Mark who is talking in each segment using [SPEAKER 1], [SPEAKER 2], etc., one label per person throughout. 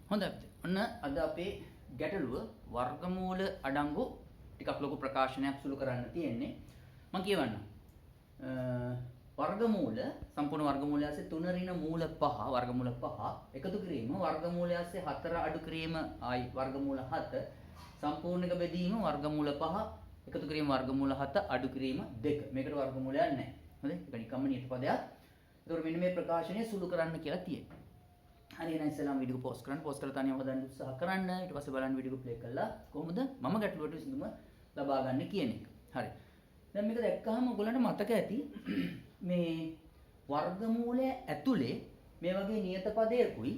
[SPEAKER 1] හොඳයි. ඔන්න අද අපේ ගැටලුව වර්ගමූල අඩංගු ටිකක් ලොකු ප්‍රකාශනයක් සුළු කරන්න තියෙන්නේ. මම කියවන්නම්. වර්ගමූල සම්පූර්ණ වර්ගමූලය ඇස්සේ 3 ඍණ මූල 5 වර්ගමූල 5 එකතු කිරීම වර්ගමූලය ඇස්සේ 4 අඩු කිරීම ආයි වර්ගමූල 7 සම්පූර්ණක බෙදීම වර්ගමූල 5 එකතු කිරීම වර්ගමූල 7 අඩු කිරීම 2 මේකට වර්ගමූලයක් නැහැ. හොඳයි. ඒක නිකම්ම නියත පදයක්. ඒතකොට මෙන්න මේ ප්‍රකාශනය සුළු කරන්න කියලා තියෙනවා. හරි එහෙනම් ඉස්සෙල්ලාම වීඩියෝ පෝස්ට් කරලා තනියම හදන්න උත්සාහ කරන්න. ඊට පස්සේ බලන්න වීඩියෝ ප්ලේ කරලා කොහොමද මම ගැටලුවට විසඳුම ලබා ගන්න කියන එක. හරි. දැන් මේක දැක්කහම ඔයගොල්ලන්ට මතක ඇති මේ වර්ගමූලය ඇතුලේ මේ වගේ නියත පදයකුයි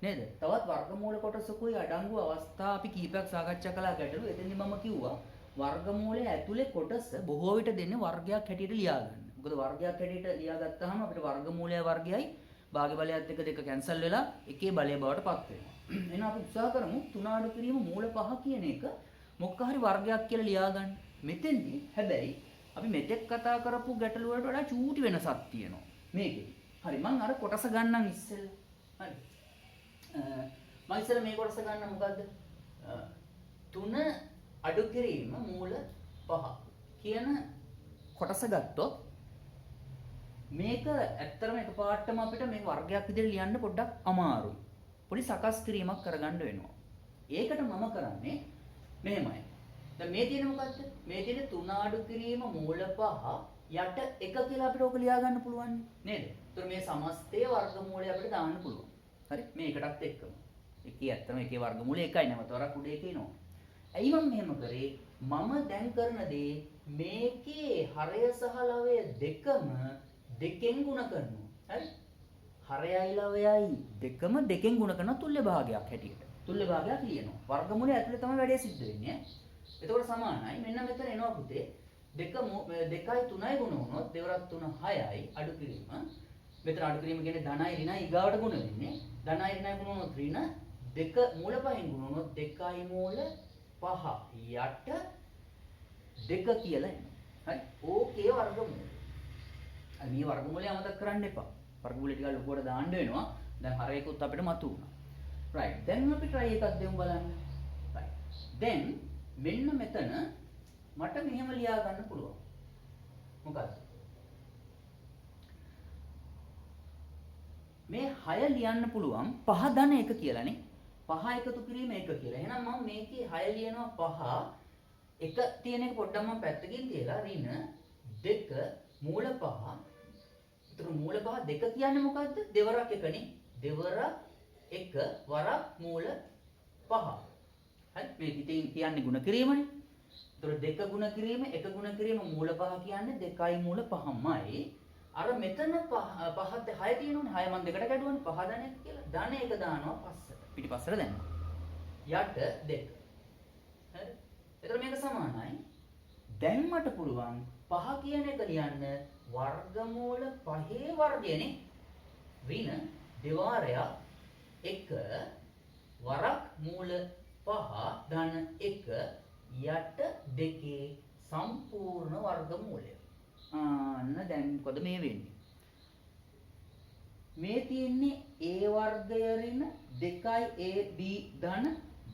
[SPEAKER 1] නේද? තවත් වර්ගමූල කොටසකුයි අඩංගු අවස්ථා අපි කීපයක් සාකච්ඡා කළා ගැටලු. එතෙන්දි මම කිව්වා වර්ගමූලය ඇතුලේ කොටස බොහෝ විට දෙන්නේ වර්ගයක් හැටියට ලියා ගන්න. මොකද වර්ගයක් හැටියට ලියා ගත්තාම අපිට වර්ගමූලය වර්ගයයි භාග්‍ය බලයත් එක්ක දෙක කැන්සල් වෙලා එකේ බලය බවට පත් වෙනවා. එහෙනම් අපි උත්සාහ කරමු 3 අඩු කිරීම මූල 5 කියන එක මොකක් හරි වර්ගයක් කියලා ලියා ගන්න. මෙතෙන්දී හැබැයි අපි මෙතෙක් කතා කරපු ගැටලු වලට වඩා චූටි වෙනසක් තියෙනවා මේකේ. හරි මම අර කොටස ගන්නම් ඉස්සෙල්ලා. හරි. මම ඉස්සෙල්ලා මේ කොටස ගන්න මොකද්ද? 3 අඩු කිරීම මූල 5 කියන කොටස ගත්තොත් මේක ඇත්තටම එකපාරටම අපිට මේ වර්ගයක් විදිහට ලියන්න පොඩ්ඩක් අමාරුයි. පොඩි සකස් කිරීමක් කරගන්න වෙනවා. ඒකට මම කරන්නේ මෙහෙමයි. දැන් මේ තියෙන මොකද්ද? මේ තියෙන 3 අඩු කිරීම මූල 5 යට 1 කියලා අපිට ඕක ලියා ගන්න පුළුවන් නේද? ඒතර මේ සමස්තයේ වර්ගමූලය අපිට දාන්න පුළුවන්. හරි? මේකටත් එක්කම. එකේ ඇත්තම එකේ වර්ගමූලය එකයි නැවත වරක් උඩ එකේ එනවා. ඇයි මම මෙහෙම කරේ? මම දැන් කරන දේ මේකේ හරය සහ ලවය දෙකම දෙකෙන් ගුණ කරනවා. හරි? හරයයි ලවයයි දෙකම දෙකෙන් ගුණ කරන තුල්‍ය භාගයක් හැටියට. තුල්‍ය භාගයක් ලියනවා. වර්ගමූලය ඇතුලේ තමයි වැඩේ සිද්ධ වෙන්නේ. එතකොට සමානයි. මෙන්න මෙතන එනවා පුතේ. 2යි 3යි ගුණ වුණොත් 2 3 6යි අඩු කිරීම. මෙතන අඩු කිරීම කියන්නේ ධනයි ඍණයි ඊගාවට ගුණ වෙන්නේ. ධනයි ඍණයි ගුණ වුණොත් ඍණ 2 මූල 5න් ගුණ වුණොත් 2යි මූල 5 යට 2 කියලා එනවා. හරි? ඕකේ වර්ගමූලය. අර මේ වර්ගමූලය අමතක කරන්න එපා. වර්ගමූලය ටික ලොකුවට දාන්න වෙනවා. දැන් හරයකුත් අපිට මතු වුණා. right. දැන් අපි try එකක් දෙමු බලන්න. right. දැන් මෙන්න මෙතන මට මෙහෙම ලියා ගන්න පුළුවන්. මොකක්ද? මේ 6 ලියන්න පුළුවන් 5 ධන 1 කියලානේ. 5 එකතු කිරීම 1 කියලා. එහෙනම් මම මේකේ 6 ලියනවා 5 1 තියෙන එක පොඩ්ඩක් මම පැත්තකින් තියලා ඍණ 2 මූල 5. ඒතර මූල 5 2 කියන්නේ මොකද්ද? දෙවරක් එකනේ. දෙවරක් 1 වරක් මූල 5. හරි මේ ඉතින් කියන්නේ ಗುಣ කිරීමනේ. ඒතර 2 ಗುಣ කිරීම 1 ಗುಣ කිරීම මූල 5 කියන්නේ 2යි මූල 5මයි. අර මෙතන 5ත් 6 තියෙනවනේ. 6 මම දෙකට කැඩුවානේ 5 ධන 1 කියලා. ධන 1 දානවා පස්සට. පිටිපස්සට දැම්මා. යට 2. හරි. ඒතර මේක සමානයි. දැන් මට පුළුවන් 5 කියන එක ලියන්න වර්ගමූල 5 වර්ගයනේ. ඍණ දෙවාරයක් 1 වරක් මූල 5 ධන 1 යට 2 සම්පූර්ණ වර්ගමූලය. අන්න දැන් මොකද මේ වෙන්නේ? මේ තියෙන්නේ a වර්ගය ඍණ 2යි ab ධන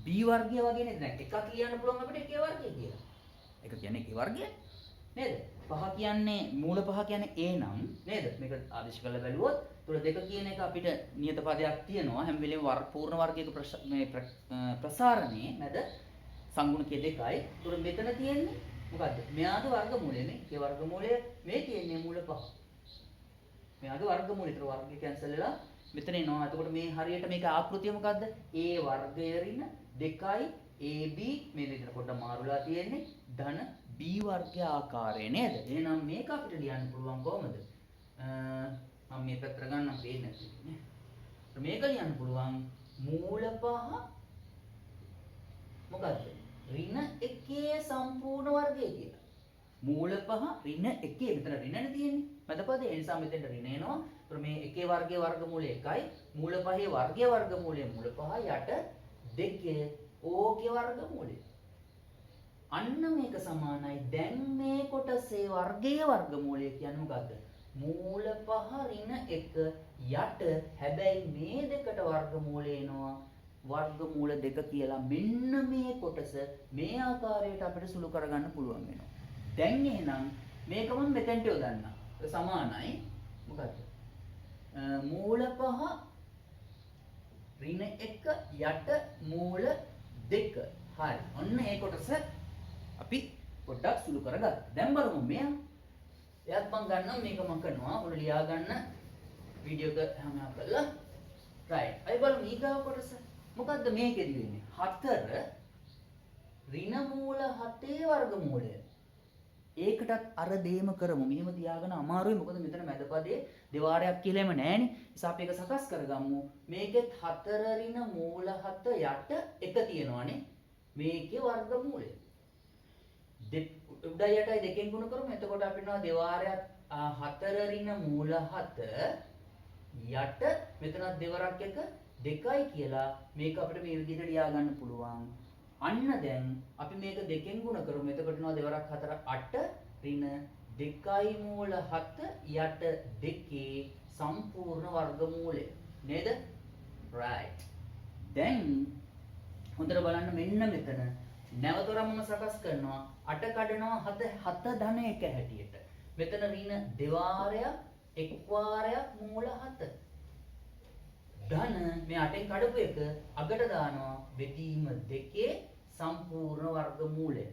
[SPEAKER 1] b වර්ගය වගේ නේද? දැන් එකක් ලියන්න පුළුවන් අපිට එකේ වර්ගය කියලා. එක කියන්නේ එකේ වර්ගය නේද? 5 කියන්නේ මූල 5 කියන්නේ a නම් නේද? මේක ආදේශ කරලා බැලුවොත් තුල 2 කියන එක අපිට නියත පදයක් තියෙනවා. හැම වෙලේම පූර්ණ වර්ගයක මේ ප්‍රසාරණයේ මැද සංගුණකයේ 2යි. තුල මෙතන තියෙන්නේ මොකද්ද? මෙයාගේ වර්ගමූලයනේ. ඒ වර්ගමූලය මේ තියෙන්නේ මූල 5. මෙයාගේ වර්ගමූලය. ඒතර වර්ගය කැන්සල් වෙලා මෙතන එනවා. එතකොට මේ හරියට මේක ආකෘතිය මොකද්ද? a වර්ගය ඍණ 2යි ab මේ විදිහට පොඩ්ඩක් මාරුලා තියෙන්නේ ධන b වර්ග ආකාරය නේද? එහෙනම් මේක අපිට ලියන්න පුළුවන් කොහොමද? මම මේ පැත්තට ගන්නම් පේන්නේ නැති නේ. මේක ලියන්න පුළුවන් මූල 5 මොකද්ද? ඍණ 1 සම්පූර්ණ වර්ගය කියලා. මූල 5 ඍණ 1 මෙතන ඍණනේ තියෙන්නේ. මැදපදේ ඒ නිසා මෙතෙන්ට ඍණ එනවා. ඒතර මේ 1 වර්ගයේ වර්ගමූලය 1යි. මූල 5 වර්ගයේ වර්ගමූලය මූල 5 යට 2 ඕකේ වර්ගමූලය. අන්න මේක සමානයි. දැන් මේ කොටසේ වර්ගයේ වර්ගමූලය කියන්නේ මොකද්ද? මූල 5 ඍණ 1 යට හැබැයි මේ දෙකට වර්ගමූලය එනවා වර්ගමූල 2 කියලා මෙන්න මේ කොටස මේ ආකාරයට අපිට සුළු කරගන්න පුළුවන් වෙනවා. දැන් එහෙනම් මේක මම මෙතෙන්ට යොදන්නම්. සමානයි මොකද්ද? මූල 5 ඍණ 1 යට මූල 2. හරි. ඔන්න ඒ කොටස අපි පොඩ්ඩක් සුළු කරගත්තා. දැන් බලමු මෙයා. එයාත් මම ගන්නවා මේක මම කරනවා. ඔයාලා ලියා ගන්න වීඩියෝ එක හැම කරලා. right. අය බලමු ඊගාව කොටස. මොකද්ද මේකෙදි වෙන්නේ? 4 ඍණ මූල 7 වර්ගමූලය. ඒකටත් අර දේම කරමු. මෙහෙම තියාගෙන අමාරුයි. මොකද මෙතන මැද පදේ දෙවාරයක් කියලා එම නැහැනේ. නිසා අපි ඒක සකස් කරගමු. මේකෙත් 4 ඍණ මූල 7 යට 1 තියෙනවානේ. මේකේ වර්ගමූලය. උඩ යටයි දෙකෙන් ගුණ කරමු. එතකොට අපිට නෝ දෙවාරයක් 4 ඍණ මූල 7 යට මෙතනත් දෙවරක් එක 2යි කියලා මේක අපිට මේ විදිහට ලියා ගන්න පුළුවන්. අන්න දැන් අපි මේක දෙකෙන් ගුණ කරමු. එතකොට නෝ දෙවරක් 4 8 ඍණ 2යි මූල 7 යට 2 සම්පූර්ණ වර්ගමූලය. නේද? right. දැන් හොඳට බලන්න මෙන්න මෙතන නැවතරම මම සකස් කරනවා 8 කඩනවා 7 ධන 1 හැටියට. මෙතන ඍණ දෙවාරයක් එක් වාරයක් මූල 7. ධන මේ 8න් කඩපු එක අගට දානවා බෙදීම 2 සම්පූර්ණ වර්ගමූලය.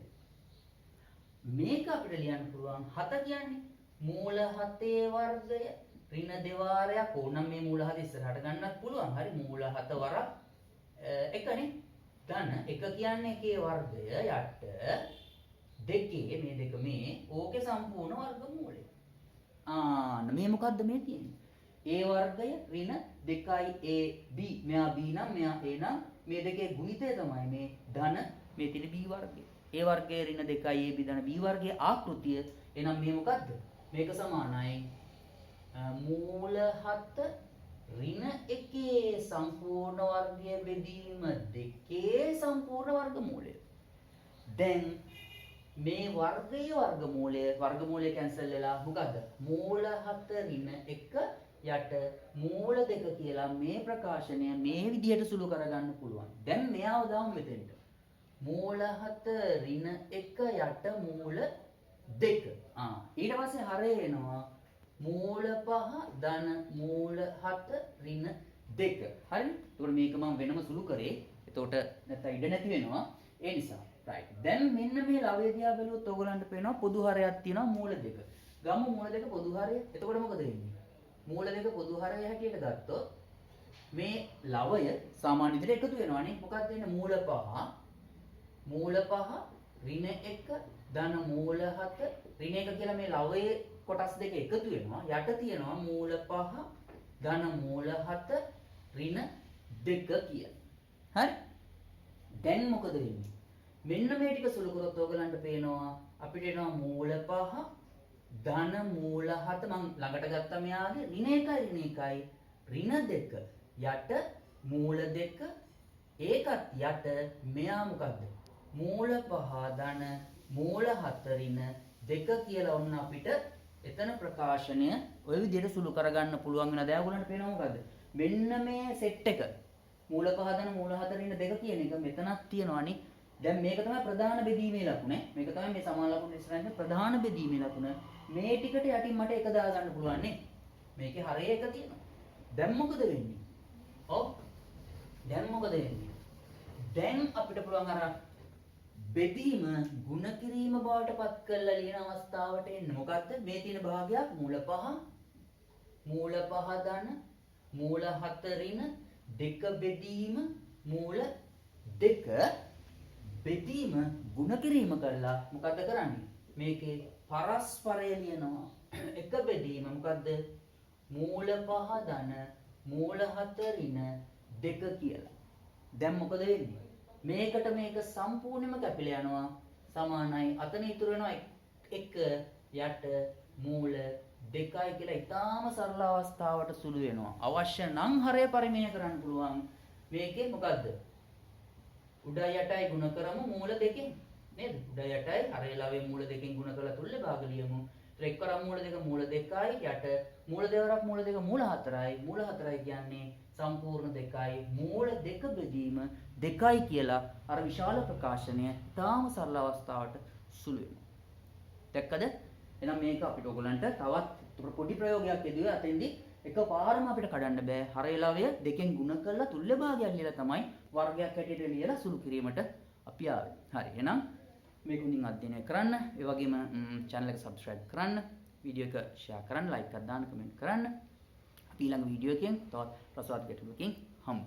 [SPEAKER 1] මේක අපිට ලියන්න පුළුවන් 7 කියන්නේ මූල 7 වර්ගය ඍණ දෙවාරයක් ඕනම් මේ මූල 7 ඉස්සරහට ගන්නත් පුළුවන්. හරි මූල 7 වරක් එකනේ. ධන 1 කියන්නේ එකේ වර්ගය යට 2 මේ දෙක මේ ඕකේ සම්පූර්ණ වර්ගමූලය. මේ මොකද්ද මේ තියෙන්නේ? a වර්ගය ඍණ 2a b. මෙයා b නම් මෙයා a නම් මේ දෙකේ ගුණිතය තමයි මේ ධන මේ තියෙන b වර්ගය. a වර්ගයේ ඍණ 2a b ධන b වර්ගයේ ආකෘතිය. එහෙනම් මේ මොකද්ද? මේක සමානයි මූල 7 ඍණ 1 සම්පූර්ණ වර්ගය බෙදීම 2 සම්පූර්ණ වර්ගමූලය. දැන් මේ වර්ගයේ වර්ගමූලය කැන්සල් වෙලා මොකද්ද? මූල 7 ඍණ 1 යට මූල 2 කියලා මේ ප්‍රකාශනය මේ විදිහට සුළු කරගන්න පුළුවන්. දැන් මෙයාව දාමු මෙතෙන්ට. මූල 7 ඍණ 1 යට මූල 2. ඊට පස්සේ හරය එනවා මූල 5 ධන මූල 7 ඍණ 2. හරිද? ඒකට මේක මම වෙනම සුළු කරේ. එතකොට නැත්නම් ඉඩ නැති වෙනවා. ඒ නිසා right. දැන් මෙන්න මේ ලවය දිහා බැලුවොත් ඔයගලන්ට පේනවා පොදු හරයක් තියෙනවා මූල 2. ගමු මූල 2 පොදු හරය. එතකොට මොකද වෙන්නේ? මූල 2 පොදු හරය හැටියට ගත්තොත් මේ ලවය සාමාන්‍ය විදිහට එකතු වෙනවානේ. මොකක්ද වෙන්නේ? මූල 5 ඍණ 1 ධන මූල 7 ඍණ 1 කියලා මේ ලවයේ කොටස් දෙක එකතු වෙනවා. යට තියෙනවා මූල 5 ධන මූල 7 ඍණ 2 කියලා. හරි? දැන් මොකද වෙන්නේ? මෙන්න මේ ටික සුළු කරොත් ඔයගලන්ට පේනවා අපිට එනවා මූල 5 ධන මූල 7 මම ළඟට ගත්තා මෙයාගේ ඍණ 1 ඍණ 2 යට මූල 2 ඒකත් යට මෙයා මොකද්ද? මූල 5 ධන මූල 7 ඍණ 2 කියලා ඔන්න අපිට එතන ප්‍රකාශනය ඔය විදිහට සුළු කරගන්න පුළුවන් වෙනවා. දැන් ඔයගලන්ට පේනවා මොකද්ද? මෙන්න මේ සෙට් එක මූල 5 ධන මූල 7 ඍණ 2 කියන එක මෙතනක් තියෙනවානේ. දැන් මේක තමයි ප්‍රධාන බෙදීමේ ලකුණ. මේක තමයි මේ සමාන ලකුණ ඉස්සරහින් ප්‍රධාන බෙදීමේ ලකුණ. මේ ටිකට යටින් මට එක දාගන්න පුළුවන් නේ. මේකේ හරය එක තියෙනවා. දැන් මොකද වෙන්නේ? ඔව්. දැන් මොකද වෙන්නේ? දැන් අපිට පුළුවන් අර බෙදීම ಗುಣ කිරීම බවට පත් කරලා ලියන අවස්ථාවට එන්න. මොකද්ද? මේ තියෙන භාගයක් මූල 5 ධන මූල 7 ඍණ 2 බෙදීම මූල 2 බෙදීම ಗುಣ කිරීම කරලා මොකද්ද කරන්නේ? මේකේ පරස්පරය ලියනවා. එක බෙදීම මොකද්ද? මූල 5 ධන මූල 7 ඍණ 2 කියලා. දැන් මොකද වෙන්නේ? මේකට මේක සම්පූර්ණයෙන්ම කැපිලා යනවා. සමානයි අතන ඉතුරු වෙනවා 1 යට මූල 2යි කියලා ඊටාම සරල අවස්ථාවට සුළු වෙනවා. අවශ්‍ය නම් හරය පරිමේය කරන්න පුළුවන්. මේකේ මොකද්ද? උඩ යටයි ගුණ කරමු මූල 2කින් නේද? උඩ යටයි හරය ලවයේ මූල 2කින් ගුණ කරලා තුල්ලේ භාග ලියමු. එක් කරා මූල 2 මූල 2යි යට මූල 2 වරක් මූල 2 මූල 4යි. මූල 4යි කියන්නේ සම්පූර්ණ 2යි මූල 2 බෙදීම 2යි කියලා අර විශාල ප්‍රකාශනය තාම සරල අවස්ථාවට සුළු වෙනවා. දැක්කද? එහෙනම් මේක අපිට ඔයගලන්ට තවත් පොඩි ප්‍රයෝගයක් යෙදුවේ අතෙන්දී එකපාරම අපිට කඩන්න බෑ. හරයලවය දෙකෙන් ගුණ කරලා තුල්ල භාගයක් ලියලා තමයි වර්ගයක් හැටියට ලියලා සුළු කිරීමට අපි ආවේ. හරි. එහෙනම් මේක උන්ින් අධ්‍යයනය කරන්න. ඒ වගේම channel එක subscribe කරන්න. වීඩියෝ එක share කරන්න, like එකක් දාන්න, comment කරන්න. අපි ඊළඟ වීඩියෝ එකෙන් තවත් රසවත් ගැටලුවකින් හමු.